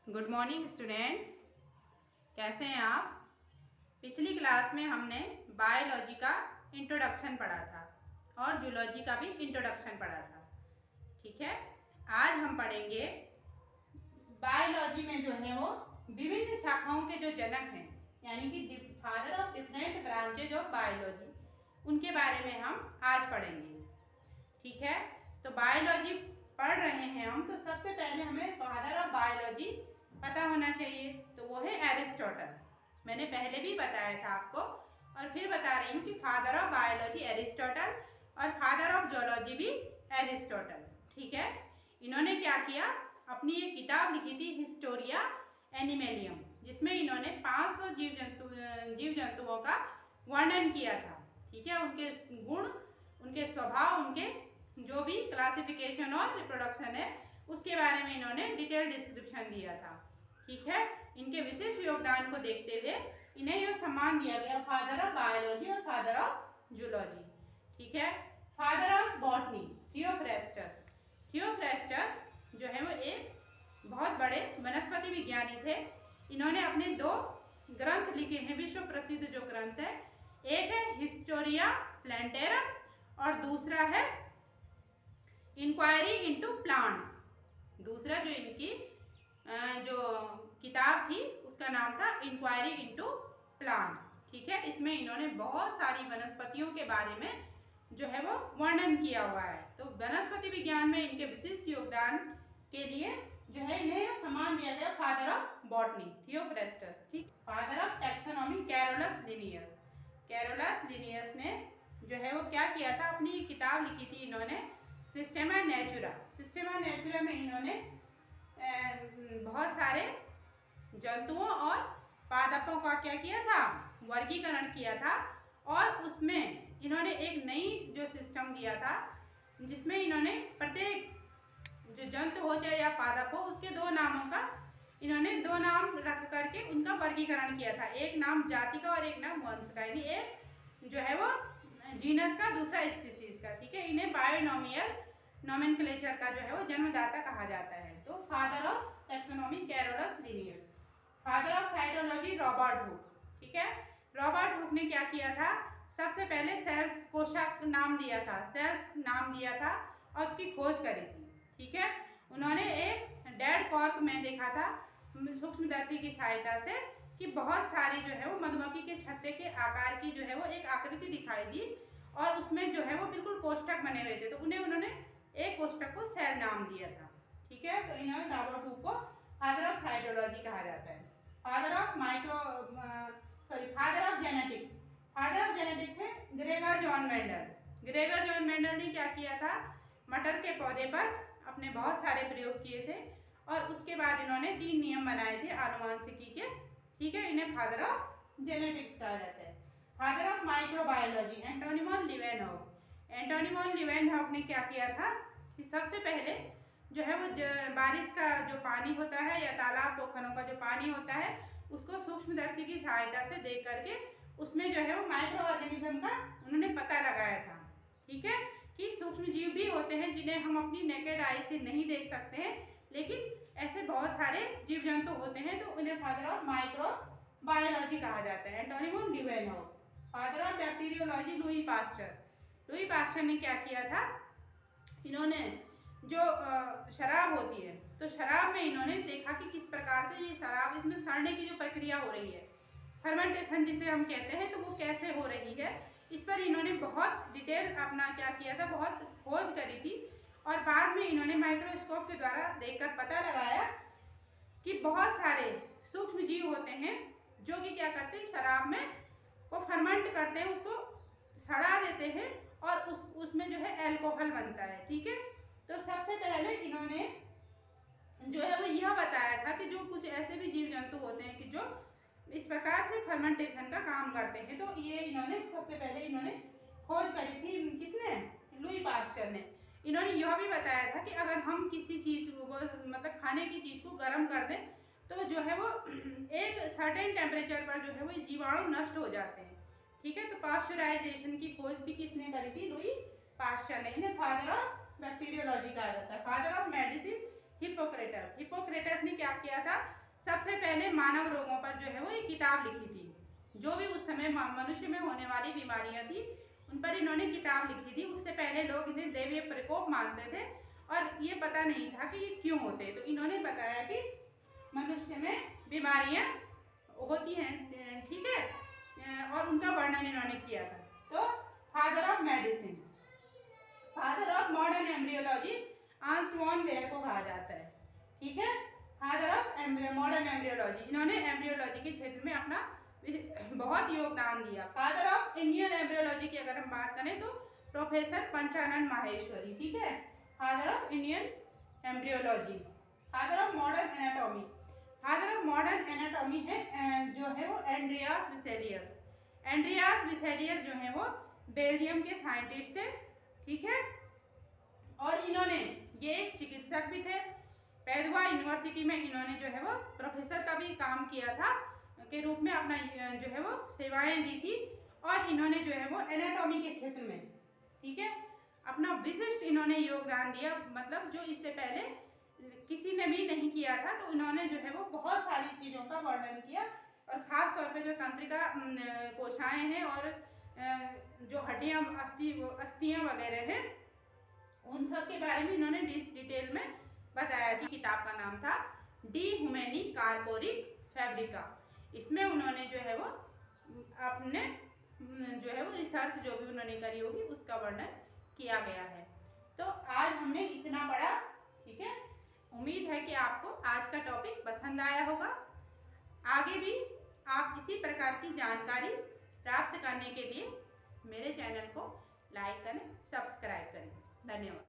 Good morning students, कैसे हैं आप। पिछली क्लास में हमने बायोलॉजी का इंट्रोडक्शन पढ़ा था और जूलॉजी का भी इंट्रोडक्शन पढ़ा था। ठीक है, आज हम पढ़ेंगे बायोलॉजी में जो है वो विभिन्न शाखाओं के जो जनक हैं, यानी कि father of different branches of biology, उनके बारे में हम आज पढ़ेंगे। ठीक है, तो बायोलॉजी पढ़ रहे हैं हम, तो सबसे पहले हमें फादर ऑफ बायोलॉजी पता होना चाहिए, तो वो है एरिस्टोटल। मैंने पहले भी बताया था आपको और फिर बता रही हूँ कि फादर ऑफ बायोलॉजी एरिस्टोटल और फादर ऑफ जूलॉजी भी एरिस्टोटल। ठीक है, इन्होंने क्या किया, अपनी एक किताब लिखी थी हिस्टोरिया एनिमेलियम, जिसमें इन्होंने 500 जीव जंतुओं का वर्णन किया था। ठीक है, उनके गुण, उनके स्वभाव, उनके जो भी क्लासिफिकेशन और रिप्रोडक्शन है उसके बारे में इन्होंने डिटेल डिस्क्रिप्शन दिया था। ठीक है, इनके विशेष योगदान को देखते हुए इन्हें यह सम्मान दिया गया, फादर ऑफ बायोलॉजी और फादर ऑफ जूलॉजी। ठीक है, father of botany Theophrastus. Theophrastus जो है वो एक बहुत बड़े वनस्पति विज्ञानी थे। इन्होंने अपने 2 ग्रंथ लिखे हैं, विश्व प्रसिद्ध जो ग्रंथ है, एक है हिस्टोरिया प्लांटेरम और दूसरा है इंक्वायरी इनटू प्लांट्स। दूसरा जो इनकी जो किताब थी उसका नाम था इंक्वायरी इनटू प्लांट्स। ठीक है, इसमें इन्होंने बहुत सारी वनस्पतियों के बारे में जो है वो वर्णन किया हुआ है। तो वनस्पति विज्ञान में इनके विशिष्ट योगदान के लिए जो है इन्हें सम्मान दिया गया, फादर ऑफ बॉटनी थियोफ्रेस्टस। ठीक, father of taxonomy Carolus Linnaeus. Carolus Linnaeus ने जो है वो क्या किया था, अपनी किताब लिखी थी इन्होंने सिस्टेमा नेचुरा। सिस्टेमा नेचुरा में इन्होंने बहुत सारे जंतुओं और पादपों का क्या किया था, वर्गीकरण किया था, और उसमें इन्होंने एक नई जो सिस्टम दिया था, जिसमें इन्होंने प्रत्येक जो जंतु हो चाहे या पादप हो उसके 2 नामों का इन्होंने 2 नाम रख करके उनका वर्गीकरण किया था, एक नाम जाति का और एक नाम वंश का, यानी एक जो है वो जीनस का, दूसरा स्पीसीज का। ठीक है, इन्हें बायोनोमियल नोमेनक्लेचर का जो है वो जन्मदाता कहा जाता है। तो father of taxonomy Carolus Linnaeus. Father of cytology Robert Hooke. ठीक है, रॉबर्ट हुक ने क्या किया था, सबसे पहले सेल्स कोशा नाम दिया था, सेल्स नाम दिया था और उसकी खोज करी थी। ठीक है, उन्होंने एक डेड कॉर्क में देखा था सूक्ष्मदर्शी की सहायता से कि बहुत सारी जो है वो मधुमक्खी के छत्ते के आकार की जो है वो एक आकृति दिखाई दी और उसमें जो है वो बिल्कुल कोष्ठक बने हुए थे, तो उन्होंने एक कोष्ठक को सेल नाम दिया था। ठीक है, तो इन्होंने रॉबर्ट हुक को फादर ऑफ साइटोलॉजी कहा जाता है। Father of father of genetics. Father of genetics है Gregor John Mendel. Gregor John Mendel ने क्या किया था, मटर के पौधे पर अपने बहुत सारे प्रयोग किए थे और उसके बाद इन्होंने 3 नियम बनाए थे आनुवांशिकी के। ठीक है, इन्हें फादर ऑफ जेनेटिक्स कहा जाता है। Father of microbiology Antony von Leeuwenhoek. Antony von Leeuwenhoek ने क्या किया था कि सबसे पहले जो है वो बारिश का जो पानी होता है या तालाब पोखरों का जो पानी होता है उसको सूक्ष्मदर्शी की सहायता से देख करके उसमें जो है वो माइक्रो ऑर्गेनिज्म का उन्होंने पता लगाया था। ठीक है, कि सूक्ष्म जीव भी होते हैं जिन्हें हम अपनी नेकेड आई से नहीं देख सकते हैं, लेकिन ऐसे बहुत सारे जीव जंतु होते हैं, तो उन्हें फादर ऑफ माइक्रो बायोलॉजी कहा जाता है, Antony von Leeuwenhoek. Father of bacteriology Louis Pasteur. Louis Pasteur ने क्या किया था, इन्होंने जो शराब होती है, तो शराब में इन्होंने देखा कि किस प्रकार से ये शराब, इसमें सड़ने की जो प्रक्रिया हो रही है, फर्मेंटेशन जिसे हम कहते हैं, तो वो कैसे हो रही है, इस पर इन्होंने बहुत डिटेल अपना क्या किया था, बहुत खोज करी थी और बाद में इन्होंने माइक्रोस्कोप के द्वारा देखकर पता लगाया कि बहुत सारे सूक्ष्म जीव होते हैं जो कि क्या करते हैं, शराब में को फर्मेंट करते हैं, उसको सड़ा देते हैं और उसमें जो है अल्कोहल बनता है। ठीक है, तो सबसे पहले इन्होंने जो है वो यह बताया था कि जो कुछ ऐसे भी जीव जंतु होते हैं कि जो इस प्रकार से फर्मेंटेशन का काम करते हैं, तो ये इन्होंने सबसे पहले इन्होंने खोज करी थी, किसने, लुई पास्चर ने। इन्होंने यह भी बताया था कि अगर हम किसी चीज़ को, मतलब खाने की चीज़ को गर्म कर दें तो जो है वो एक सर्टेन टेम्परेचर पर जो है वो जीवाणु नष्ट हो जाते हैं। ठीक है, तो पास्चराइजेशन की खोज भी किसने करी थी, लुई पास्चर ने। इन्हें फादर ऑफ बैक्टीरियोलॉजी कहा जाता है। फादर ऑफ मेडिसिन हिप्पोक्रेटस ने क्या किया था, सबसे पहले मानव रोगों पर जो है वो एक किताब लिखी थी। जो भी उस समय मनुष्य में होने वाली बीमारियां थी उन पर इन्होंने किताब लिखी थी। उससे पहले लोग इन्हें दैवीय प्रकोप मानते थे और ये पता नहीं था कि ये क्यों होते। तो इन्होंने बताया कि मनुष्य में बीमारियां होती हैं, ठीक है, और उनका वर्णन इन्होंने किया था। तो father of medicine, father of modern embryology Ernst von Baer को कहा जाता है, ठीक है। फादर ऑफ मॉडर्न एम्ब्रियोलॉजी, इन्होंने एम्ब्रियोलॉजी के क्षेत्र में अपना बहुत योगदान दिया। फादर ऑफ इंडियन एम्ब्रियोलॉजी की अगर हम बात करें तो प्रोफेसर पंचानन माहेश्वरी, ठीक है, father of Indian embryology. Father of modern anatomy, father of modern anatomy है जो है वो एंड्रियास विसेलियस। एंड्रियास विसेलियस जो है वो बेल्जियम के साइंटिस्ट थे, ठीक है, और इन्होंने ये एक चिकित्सक भी थे। पैदुआ यूनिवर्सिटी में इन्होंने जो है वो प्रोफेसर का भी काम किया था के रूप में अपना जो है वो सेवाएं दी थी। और इन्होंने जो है वो एनाटॉमी के क्षेत्र में, ठीक है, अपना विशिष्ट इन्होंने योगदान दिया, मतलब जो इससे पहले किसी ने भी नहीं किया था। तो इन्होंने जो है वो बहुत सारी चीज़ों का वर्णन किया और ख़ास तौर पे जो तंत्रिका कोशिकाएं हैं और जो हड्डियाँ अस्थियाँ वगैरह हैं उन सब के बारे में इन्होंने डिटेल में बताया थी। किताब का नाम था डी ह्यूमेनी कार्पोरिक फैब्रिका। इसमें उन्होंने जो है वो अपने जो है वो रिसर्च जो भी उन्होंने करी होगी उसका वर्णन किया गया है। तो आज हमने इतना पढ़ा, ठीक है। उम्मीद है कि आपको आज का टॉपिक पसंद आया होगा। आगे भी आप इसी प्रकार की जानकारी प्राप्त करने के लिए मेरे चैनल को लाइक करें, सब्सक्राइब करें। धन्यवाद।